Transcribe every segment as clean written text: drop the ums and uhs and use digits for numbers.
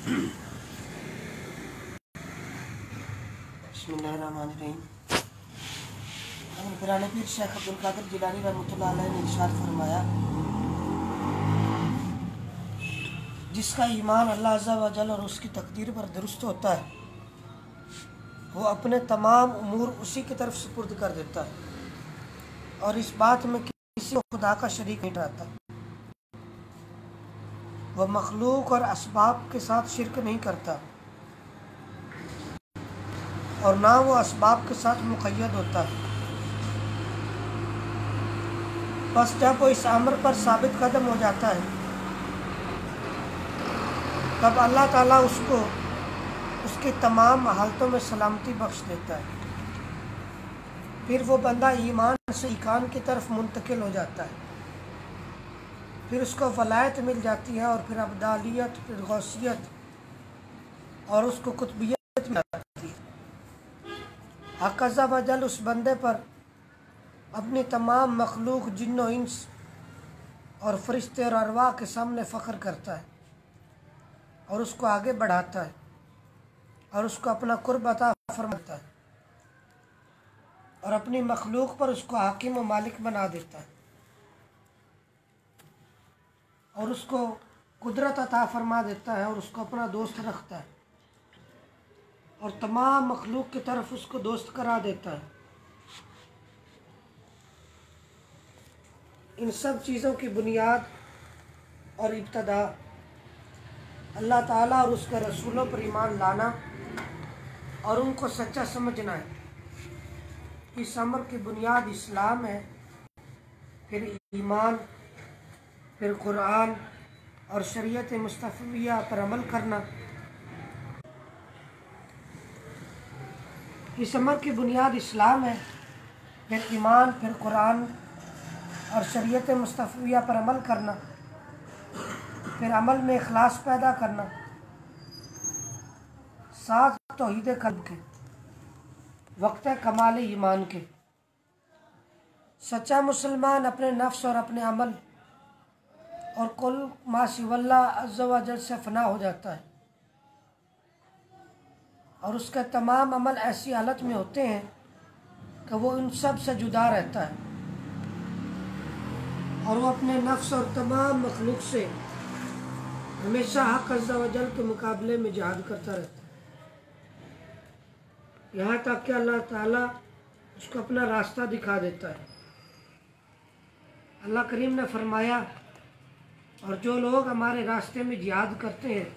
बिस्मिल्लाहिर्रहमानिर्रहीम। पिराने पीर शेख अब्दुल कादिर जिलानी रहमतुल्लाह अलैह ने इरशाद फरमाया, जिसका ईमान अल्लाह अज़्ज़ा व जल और उसकी तकदीर पर दुरुस्त होता है, वो अपने तमाम उमूर उसी की तरफ सुपुर्द कर देता है और इस बात में किसी को खुदा का शरीक नहीं ठहराता। वह मखलूक और असबाब के साथ शिरक नहीं करता और ना वो असबाब के साथ मुक़य्यद होता है। बस जब वो इस अमर पर साबित कदम हो जाता है, तब अल्लाह ताला उसको उसकी तमाम हालतों में सलामती बख्श देता है। फिर वो बंदा ईमान से ईकान की तरफ मुंतकिल हो जाता है, फिर उसको वलायत मिल जाती है और फिर अब्दालियत, फिर गौसियत और उसको कुतबियत मिल जाती है। हक़ अज़्ज़ा व जल उस बंदे पर अपनी तमाम मखलूक जिन्नो इंस और फरिश्ते और अरवाह के सामने फ़ख्र करता है और उसको आगे बढ़ाता है और उसको अपना कुर्ब अता फरमाता है और अपनी मखलूक पर उसको हाकिम व मालिक बना देता है और उसको कुदरत अता फरमा देता है और उसको अपना दोस्त रखता है और तमाम मखलूक की तरफ उसको दोस्त करा देता है। इन सब चीज़ों की बुनियाद और इब्तदा अल्लाह ताला और उसके रसूलों पर ईमान लाना और उनको सच्चा समझना है। इस अमर की बुनियाद इस्लाम है, फिर ईमान, फिर कुरान और शरीयत मुस्तफ़विया पर अमल करना। इस अमर की बुनियाद इस्लाम है, फिर ईमान, फिर कुरान और शरीयत मुस्तफ़विया पर अमल करना, फिर अमल में इखलास पैदा करना, साथ तौहीद क़ल्ब के, वक्त कमाल ईमान के। सच्चा मुसलमान अपने नफ्स और अपने अमल और कुल मा सिवल्लाह अज़्ज़ा व जल से फ़ना हो जाता है और उसके तमाम अमल ऐसी हालत में होते हैं कि वो इन सब से जुदा रहता है और वो अपने नफ्स और तमाम मखलूक से हमेशा हक़ अज़्ज़ा व जल के मुकाबले में जिहाद करता रहता है, यहाँ तक कि अल्लाह ताला उसको अपना रास्ता दिखा देता है। अल्लाह करीम ने फरमाया, और जो लोग हमारे रास्ते में जिहाद करते हैं,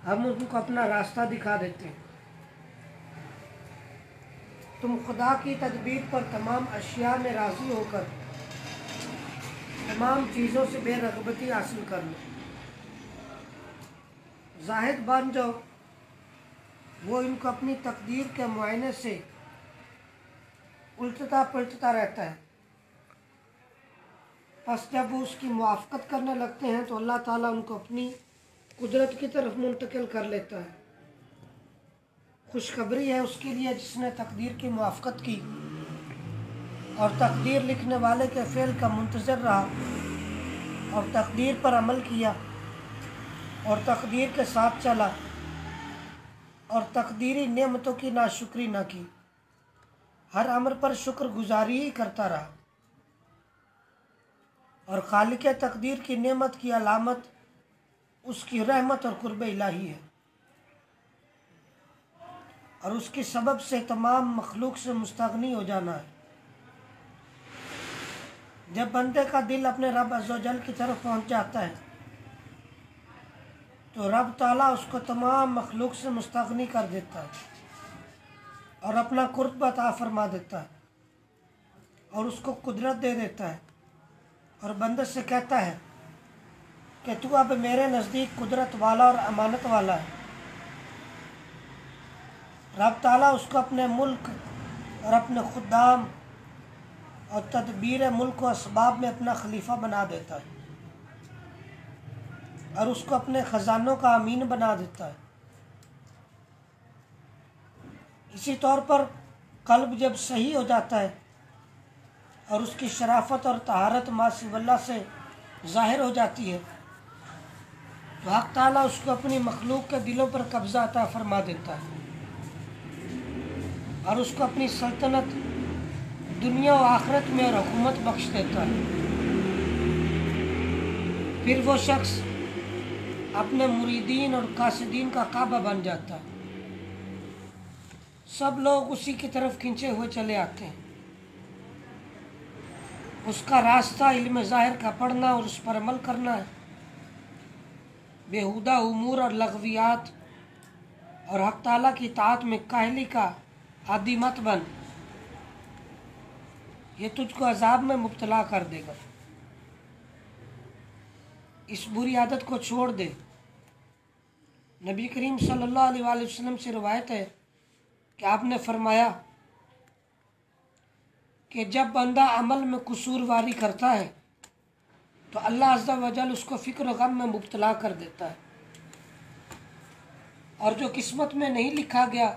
हम उनको अपना रास्ता दिखा देते हैं। तुम खुदा की तदबीर पर तमाम अशिया में राज़ी होकर तमाम चीज़ों से बेरग़बती हासिल कर लो। ज़ाहिद बन जाओ, वो इनको अपनी तकदीर के मुआयने से उल्टता पलटता रहता है। बस जब वो उसकी मुआफ़क़त करने लगते हैं तो अल्लाह ताला उनको अपनी कुदरत की तरफ मुंतकिल कर लेता है। खुशखबरी है उसके लिए जिसने तकदीर की मुआफ़क़त की और तकदीर लिखने वाले के फ़ेल का मुंतज़र रहा और तकदीर पर अमल किया और तकदीर के साथ चला और तकदीरी नेमतों की नाशुक्री न की, हर अमर पर शुक्रगुजारी ही करता रहा। और खालिक तकदीर की नेमत की अलामत उसकी रहमत और कुर्ब इलाही है और उसके सबब से तमाम मखलूक से मुस्तगनी हो जाना है। जब बंदे का दिल अपने रब अज़्ज़ा वजल की तरफ पहुँच जाता है तो रब ताला उसको तमाम मखलूक से मुस्तगनी कर देता है और अपना कुर्ब अता फरमा देता है और उसको कुदरत दे देता है और बंदे से कहता है कि तू अब मेरे नज़दीक कुदरत वाला और अमानत वाला है। रब ताला उसको अपने मुल्क और अपने खुदाम और तदबीर मुल्क व असबाब में अपना खलीफा बना देता है और उसको अपने ख़जानों का अमीन बना देता है। इसी तौर पर कल्ब जब सही हो जाता है और उसकी शराफत और तहारत मा सिवल्लाह से ज़ाहिर हो जाती है تو حق تعالیٰ اس کو اپنی مخلوق کے دلوں پر قبضہ عطا فرما دیتا ہے اور اس کو اپنی سلطنت دنیا و آخرت میں اور حکومت بخش دیتا ہے۔ پھر وہ شخص اپنے مریدین اور قاصدین کا کعبہ بن جاتا ہے، سب لوگ اسی کی طرف کھنچے ہوئے چلے آتے ہیں۔ اس کا راستہ علم ظاہر کا پڑھنا اور اس پر عمل کرنا ہے، بیہودہ امور اور لغویات اور حق تعالیٰ کی اطاعت میں کاہلی کا عادی مت بن، یہ تجھ کو عذاب میں مبتلا کر دے گا۔ اس بری عادت کو چھوڑ دے۔ نبی کریم صلی اللہ علیہ وآلہ وسلم سے روایت ہے کہ آپ نے فرمایا کہ جب بندہ عمل میں قصور واری کرتا ہے تو اللہ عز و جل اس کو فکر و غم میں مبتلا کر دیتا ہے، اور جو قسمت میں نہیں لکھا گیا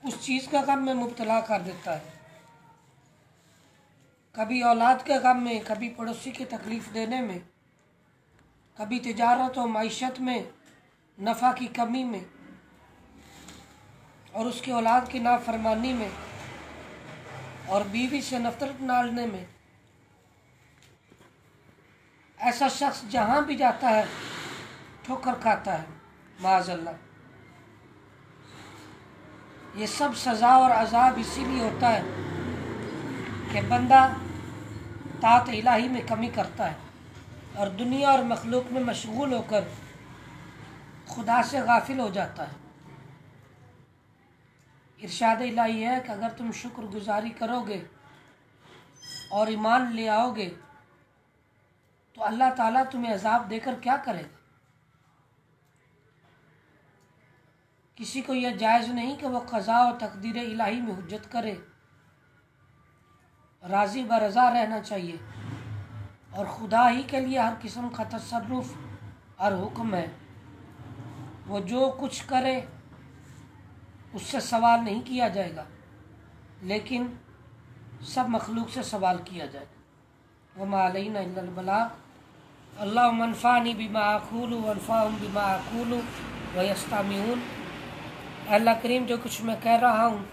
اس چیز کا غم میں مبتلا کر دیتا ہے، کبھی اولاد کے غم میں، کبھی پڑوسی کی تکلیف دینے میں، کبھی تجارت و معیشت میں نفع کی کمی میں، اور اس کی اولاد کی نافرمانی میں، اور بیوی سے نفرت ڈالنے میں۔ ایسا شخص جہاں بھی جاتا ہے ٹھوکر کھاتا ہے، معاذ اللہ۔ یہ سب سزا اور عذاب اسی لیے ہوتا ہے کہ بندہ طاعت الہی میں کمی کرتا ہے اور دنیا اور مخلوق میں مشغول ہو کر خدا سے غافل ہو جاتا ہے۔ ارشاد الہی ہے کہ اگر تم شکر گزاری کرو گے اور ایمان لے آؤ گے تو اللہ تعالیٰ تمہیں عذاب دے کر کیا کرے گا؟ کسی کو یہ جائز نہیں کہ وہ قضاء و تقدیر الہی میں حجت کرے، راضی برضا رہنا چاہیے، اور خدا ہی کے لیے ہر قسم کا تصرف اور حکم ہے۔ وہ جو کچھ کرے اس سے سوال نہیں کیا جائے گا، لیکن سب مخلوق سے سوال کیا جائے گا۔ وما علینا الا البلاغ اللہم انفعنی بما اقول وانفعهم بما اقول ویستمعون۔ اللہ کریم جو کچھ میں کہہ رہا ہوں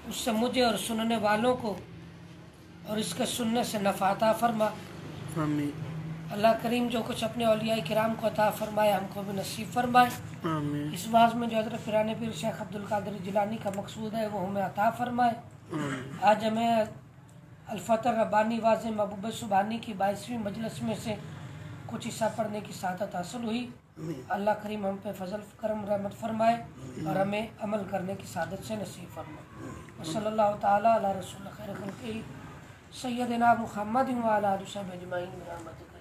اس سے مجھے اور سننے والوں کو اور اس کے سننے سے نفع عطا فرما۔ آمین۔ اللہ کریم جو کچھ اپنے اولیاء کرام کو عطا فرمائے ہم کو بھی نصیب فرمائے۔ آمین۔ اس باز میں جو حضرت پیرانے پیر شیخ عبدالقادر جیلانی کا مقصود ہے وہ ہمیں عطا فرمائے۔ آج ہمیں الفتح ربانی واضح محبوب سبحانی کی 22ویں مجلس میں سے کچھ حصہ پڑھنے کی سعادت حاصل ہوئی۔ اللہ کریم ہم پہ فضل کرم رحمت فرمائے اور ہمیں عمل کرنے کی سعادت سے نصیب فرمائے۔ وصلی اللہ تعالیٰ علی رسول خیر خلقہ سیدنا محمد وعلی آلہ وصحبہ اجمعین برحمتک۔